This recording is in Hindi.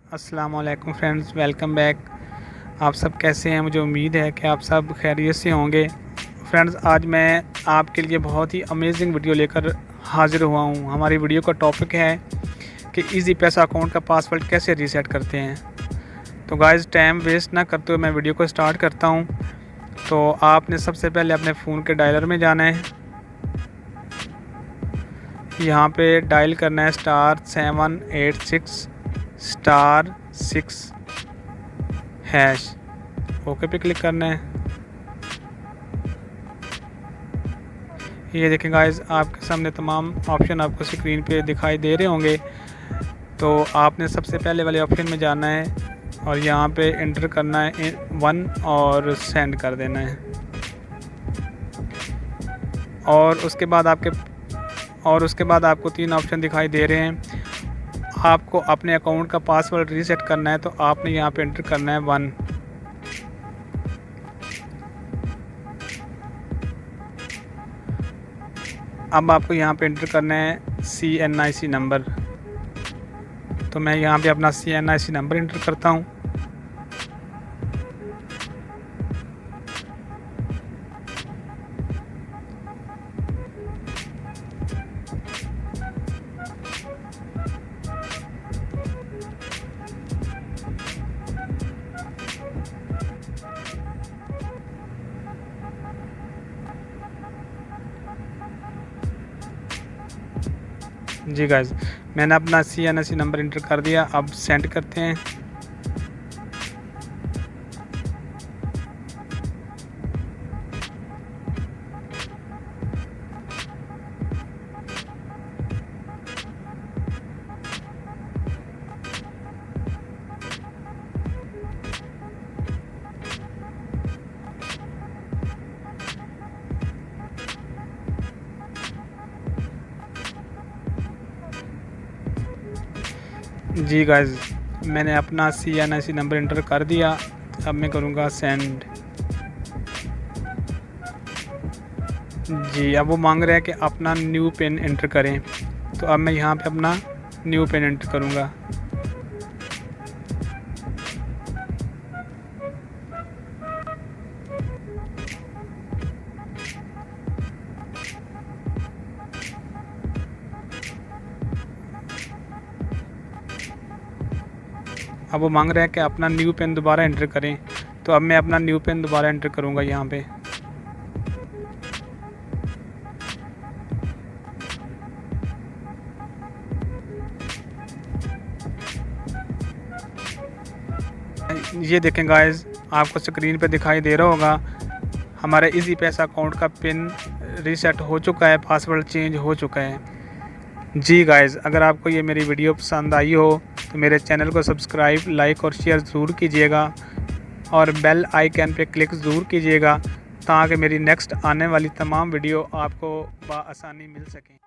अस्सलाम वालेकुम फ्रेंड्स, वेलकम बैक। आप सब कैसे हैं? मुझे उम्मीद है कि आप सब खैरियत से होंगे। फ्रेंड्स, आज मैं आपके लिए बहुत ही अमेजिंग वीडियो लेकर हाज़िर हुआ हूँ। हमारी वीडियो का टॉपिक है कि इजी पैसा अकाउंट का पासवर्ड कैसे रीसेट करते हैं। तो गाइस, टाइम वेस्ट ना करते हुए मैं वीडियो को स्टार्ट करता हूँ। तो आपने सबसे पहले अपने फ़ोन के डायलर में जाना है। यहाँ पे डायल करना है *786*6#। ओके पे क्लिक करना है। ये देखें गाइस, आपके सामने तमाम ऑप्शन आपको स्क्रीन पे दिखाई दे रहे होंगे। तो आपने सबसे पहले वाले ऑप्शन में जाना है और यहाँ पे इंटर करना है 1 और सेंड कर देना है। और उसके बाद आपको 3 ऑप्शन दिखाई दे रहे हैं। आपको अपने अकाउंट का पासवर्ड रीसेट करना है तो आपने यहाँ पे इंटर करना है 1। अब आपको यहाँ पे इंटर करना है CNIC नंबर। तो मैं यहाँ पे अपना CNIC नंबर इंटर करता हूँ। जी गाइस, मैंने अपना CNIC नंबर इंटर कर दिया। अब सेंड करते हैं। जी गाइस, मैंने अपना CNIC नंबर इंटर कर दिया। अब मैं करूँगा सेंड। जी, अब वो मांग रहा है कि अपना न्यू पिन इंटर करें। तो अब मैं यहाँ पे अपना न्यू पिन इंटर करूँगा। अब वो मांग रहा है कि अपना न्यू पिन दोबारा एंटर करें। तो अब मैं अपना न्यू पिन दोबारा एंटर करूँगा यहाँ पे। ये देखें गाइस, आपको स्क्रीन पे दिखाई दे रहा होगा हमारे इजी पैसा अकाउंट का पिन रीसेट हो चुका है, पासवर्ड चेंज हो चुका है। जी गाइस, अगर आपको ये मेरी वीडियो पसंद आई हो तो मेरे चैनल को सब्सक्राइब, लाइक और शेयर ज़रूर कीजिएगा और बेल आइकन पे क्लिक ज़रूर कीजिएगा ताकि मेरी नेक्स्ट आने वाली तमाम वीडियो आपको बआसानी मिल सकें।